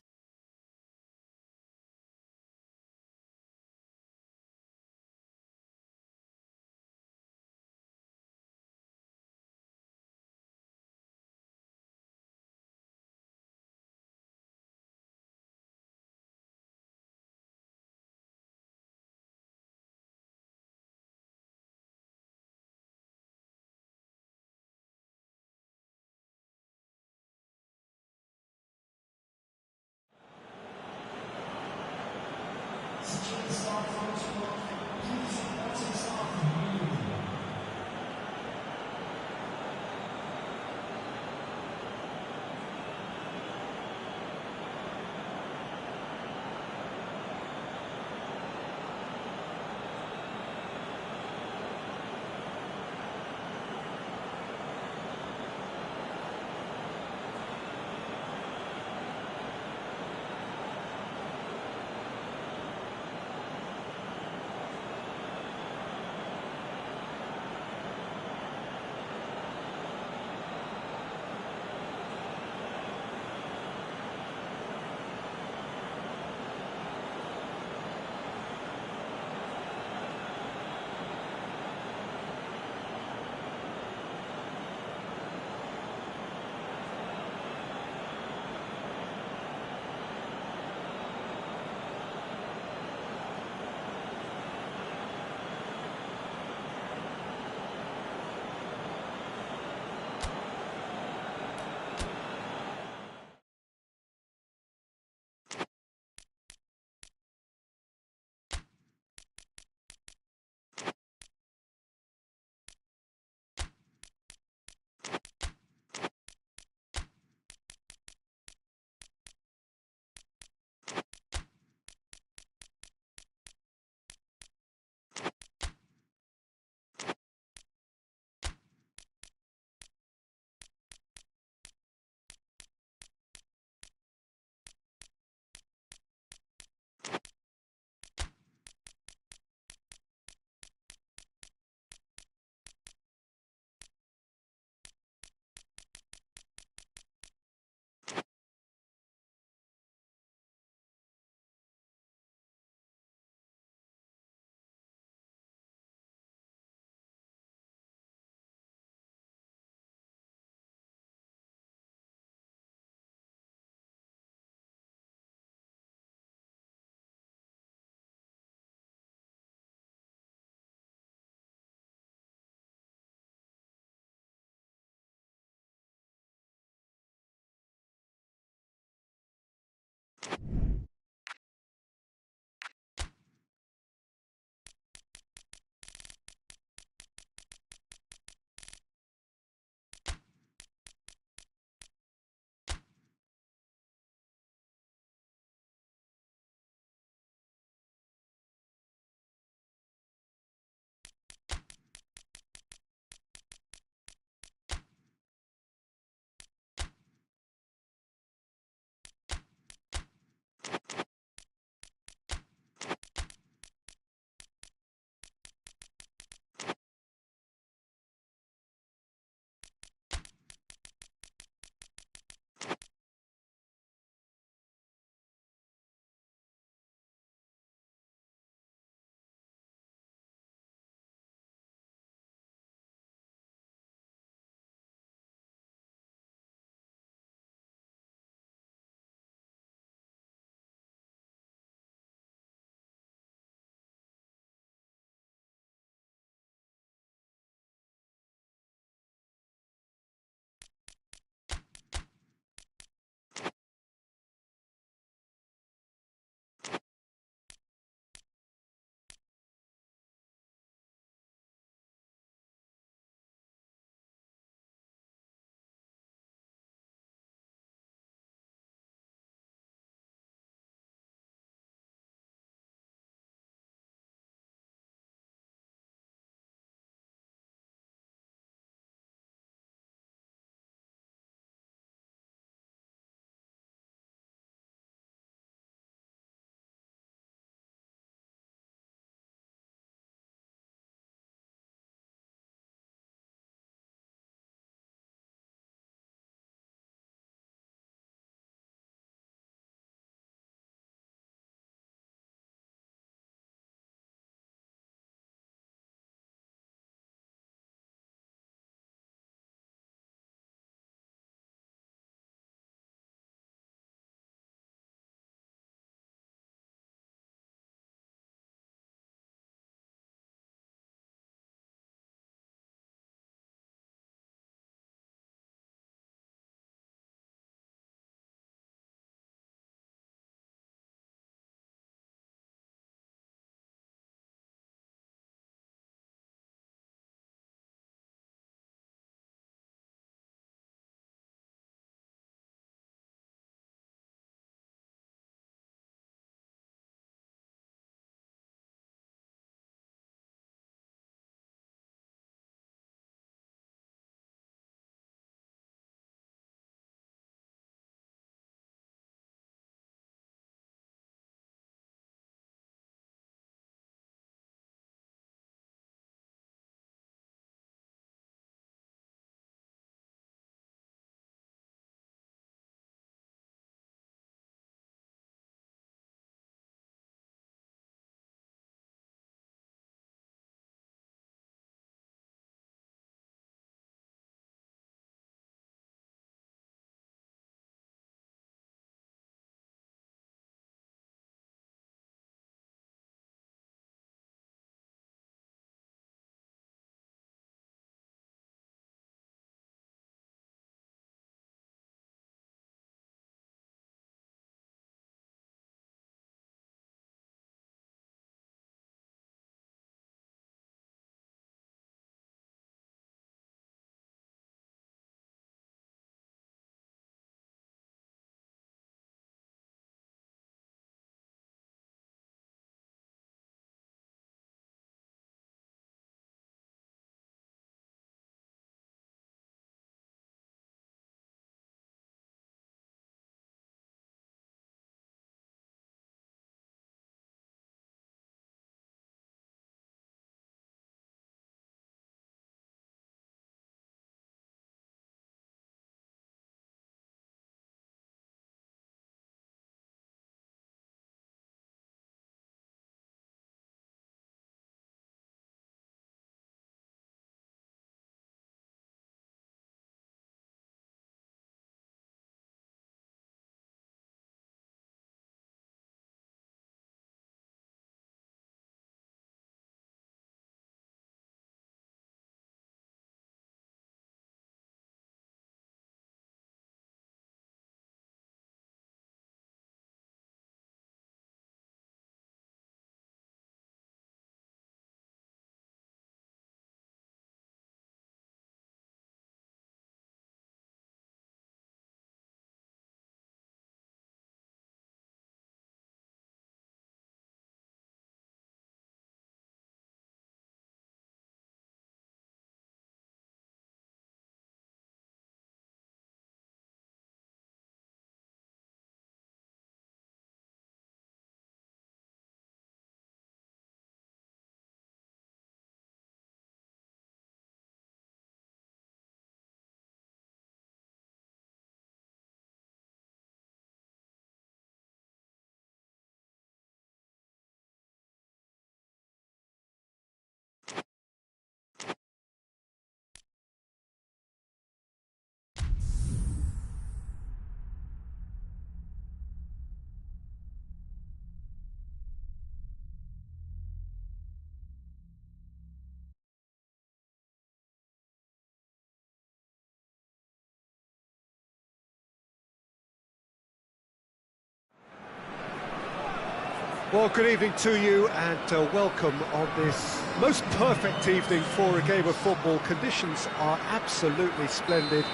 Well, good evening to you and welcome on this most perfect evening for a game of football. Conditions are absolutely splendid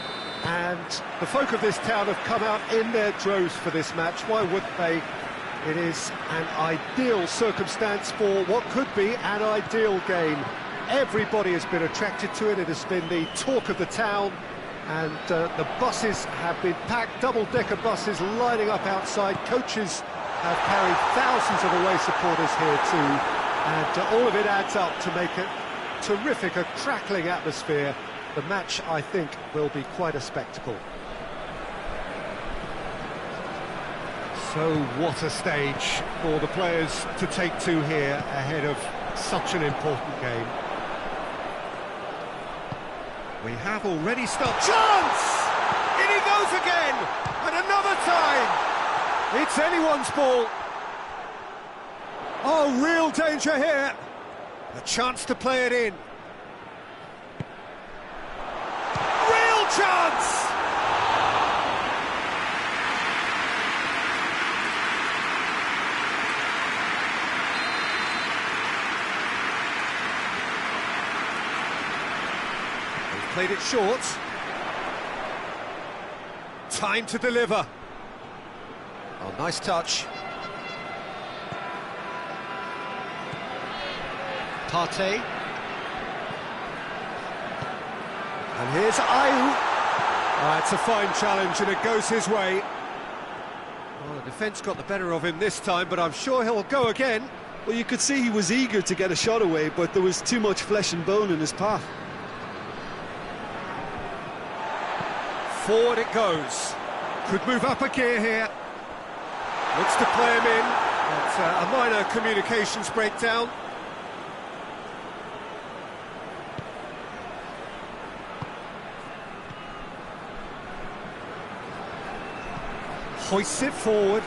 and the folk of this town have come out in their droves for this match. Why wouldn't they? It is an ideal circumstance for what could be an ideal game. Everybody has been attracted to it. It has been the talk of the town, and the buses have been packed, double-decker buses lining up outside. Coaches have carried thousands of away supporters here too, and all of it adds up to make it terrific, a crackling atmosphere. The match, I think, will be quite a spectacle. So what a stage for the players to take to here ahead of such an important game. We have already started. Chance! In he goes again! And another time! It's anyone's ball. Oh, real danger here. A chance to play it in. Real chance! Played it short. Time to deliver. Oh, nice touch. Partey. And here's Ayew. It's a fine challenge and it goes his way. Well, the defence got the better of him this time, but I'm sure he'll go again. Well, you could see he was eager to get a shot away, but there was too much flesh and bone in his path. Forward it goes. Could move up a gear here. Looks to play him in. It's a minor communications breakdown. Hoists it forward.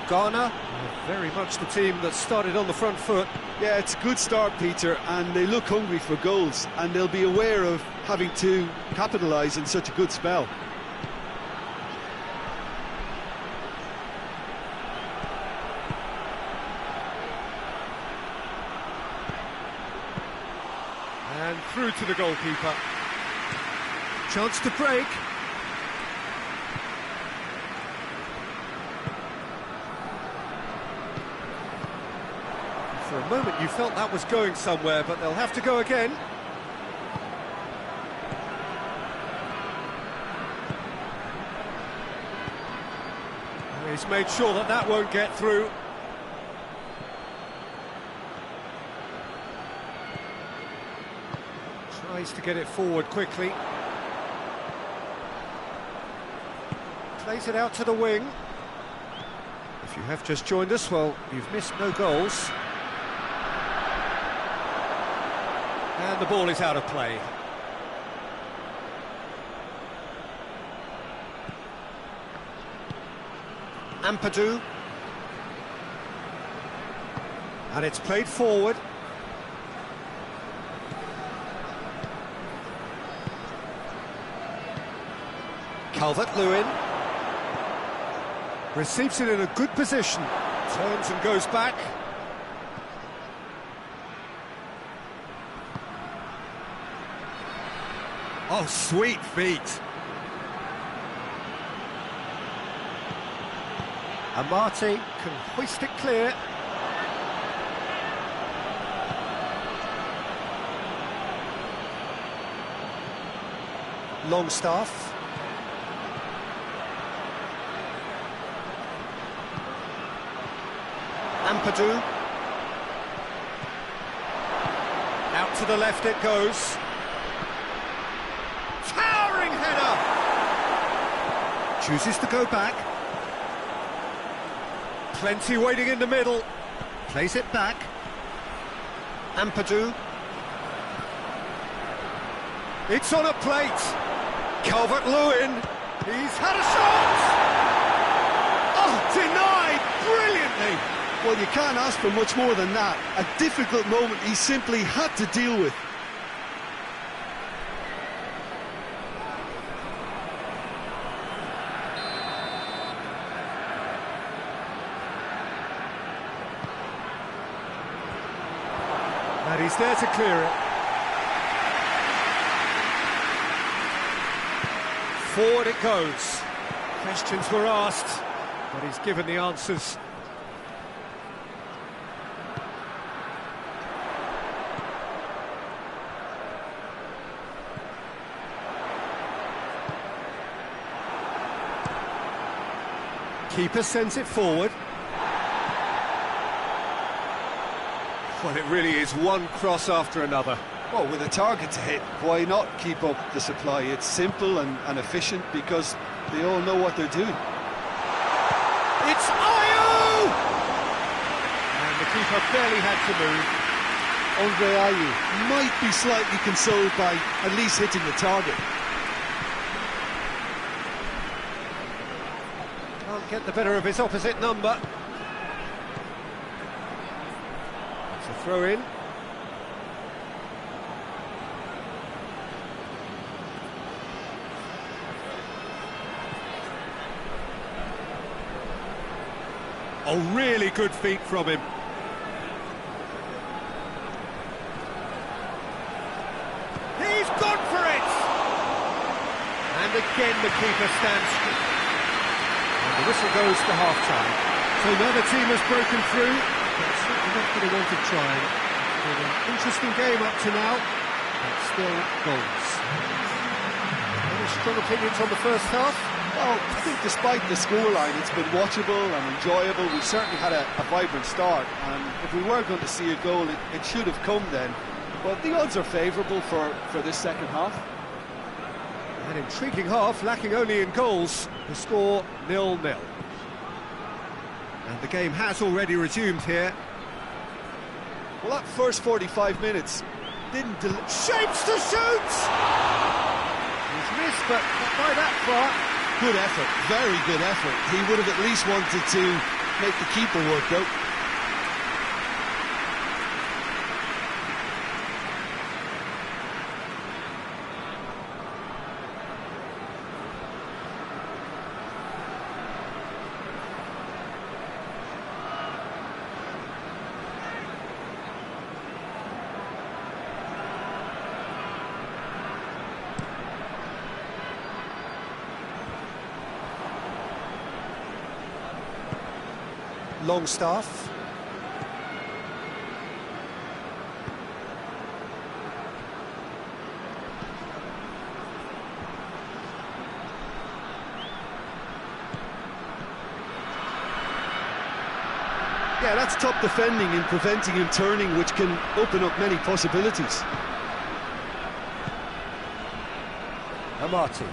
Ghana, very much the team that started on the front foot. Yeah, it's a good start, Peter, and they look hungry for goals, and they'll be aware of having to capitalise in such a good spell. And through to the goalkeeper. Chance to break. For a moment you felt that was going somewhere, but they'll have to go again. He's made sure that that won't get through. Tries to get it forward quickly. Plays it out to the wing. If you have just joined us, well, you've missed no goals. And the ball is out of play. Ampadu. And it's played forward. Calvert-Lewin. Receives it in a good position. Turns and goes back. Oh, sweet feet. Amati can hoist it clear. Longstaff. Ampadu. Out to the left it goes. Towering header! Chooses to go back. Plenty waiting in the middle. Plays it back. Ampadu. It's on a plate. Calvert-Lewin. He's had a shot! Oh, denied brilliantly! Well, you can't ask for much more than that. A difficult moment he simply had to deal with. And he's there to clear it. Forward it goes. Questions were asked, but he's given the answers. Keeper sends it forward. Well, it really is one cross after another. Well, with a target to hit, why not keep up the supply? It's simple and efficient because they all know what they're doing. It's Ayew! And the keeper barely had to move. Andre Ayew Might be slightly consoled by at least hitting the target. Can't get the better of his opposite number. It's a throw in. Oh, really good feet from him. He's gone for it! And again the keeper stands straight. And the whistle goes for half-time. So now the team has broken through, but it's certainly not going to want to try. It's been an interesting game up to now, but still goals. Any strong opinions on the first half? Well, I think despite the scoreline, it's been watchable and enjoyable. We certainly had a vibrant start, and if we were going to see a goal, it should have come then. But the odds are favourable for this second half. An intriguing half, lacking only in goals. The score 0-0. And the game has already resumed here. Well, that first 45 minutes didn't Shapes to shoot! He's missed, but not by that far. Good effort, very good effort. He would have at least wanted to make the keeper work out. Longstaff. Yeah, that's top defending and preventing him turning, which can open up many possibilities. Amati.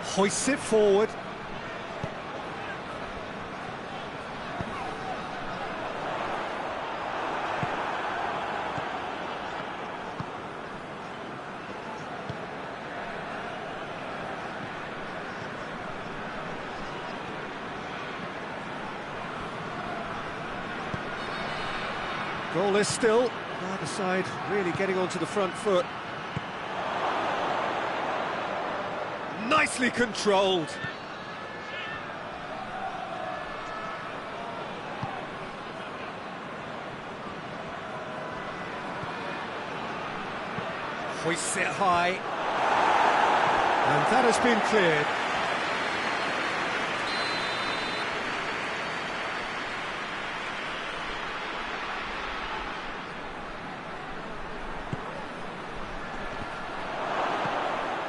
Hoists it forward. Goalless still. Neither side really getting onto the front foot. Nicely controlled. Hoists it high. And that has been cleared.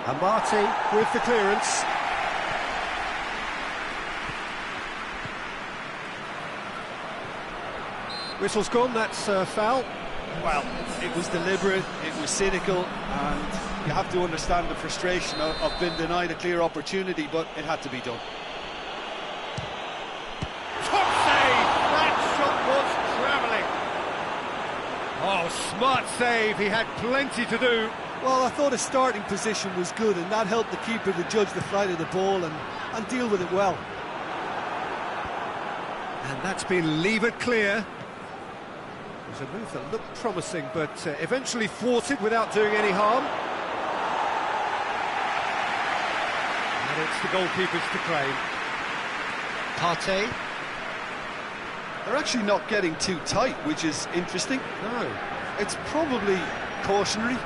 Amati with the clearance. Whistle's gone, that's foul. Well, it was deliberate, it was cynical, and you have to understand the frustration of being denied a clear opportunity, but it had to be done. Top save! That shot was travelling. Oh, smart save, he had plenty to do. Well, I thought his starting position was good, and that helped the keeper to judge the flight of the ball and deal with it well. And that's been levered clear. It was a move that looked promising, but eventually thwarted without doing any harm. And it's the goalkeepers to claim. Partey. They're actually not getting too tight, which is interesting. No. It's probably cautionary.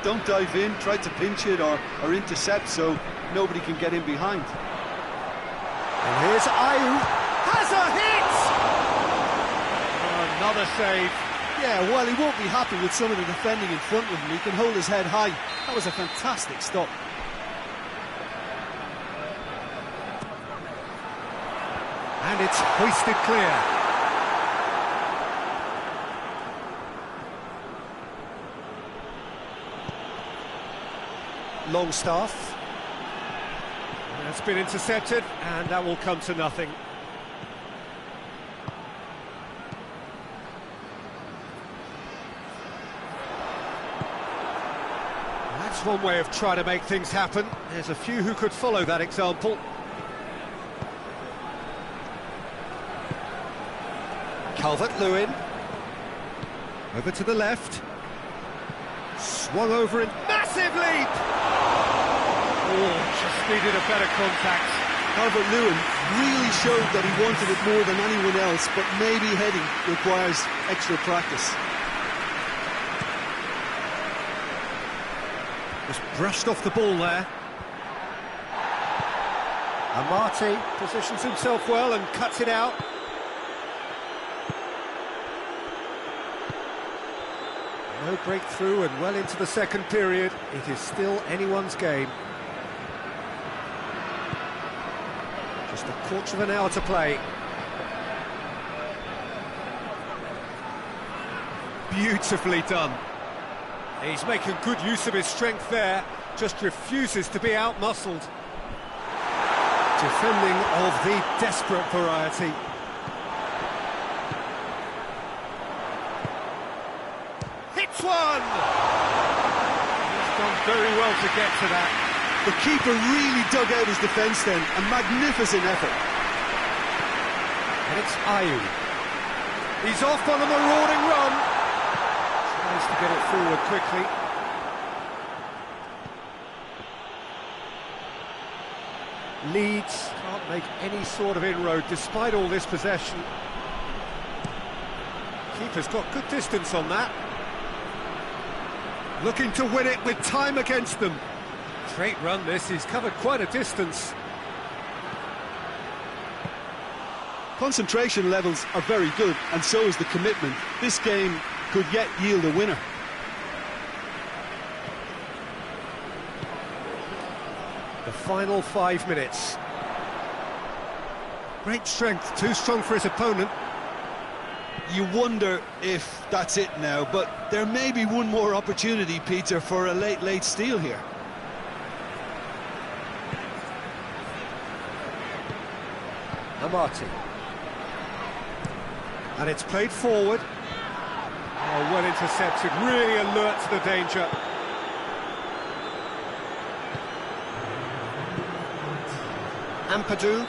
Don't dive in, try to pinch it or intercept so nobody can get in behind. And here's Ayew. Has a hit! Oh, another save. Yeah, while he won't be happy with some of the defending in front of him, he can hold his head high. That was a fantastic stop. And it's hoisted clear. Longstaff. That's been intercepted, and that will come to nothing. That's one way of trying to make things happen. There's a few who could follow that example. Calvert-Lewin. Over to the left. Swung over in massive leap! Oh, just needed a better contact. Calvert-Lewin really showed that he wanted it more than anyone else, but maybe heading requires extra practice. Just brushed off the ball there. Amati positions himself well and cuts it out. No breakthrough and well into the second period. It is still anyone's game. Just a quarter of an hour to play. Beautifully done. He's making good use of his strength there, just refuses to be out-muscled. Defending of the desperate variety. Hits one! He's done very well to get to that. The keeper really dug out his defence then, a magnificent effort. And it's Ayew. He's off on a marauding run. Tries to get it forward quickly. Leeds can't make any sort of inroad despite all this possession. Keeper's got good distance on that. Looking to win it with time against them. Great run this, he's covered quite a distance. Concentration levels are very good, and so is the commitment. This game could yet yield a winner. The final 5 minutes. Great strength, too strong for his opponent. You wonder if that's it now, but there may be one more opportunity, Peter, for a late steal here. Amati. And it's played forward. Oh, well intercepted, really alert to the danger. Ampadu.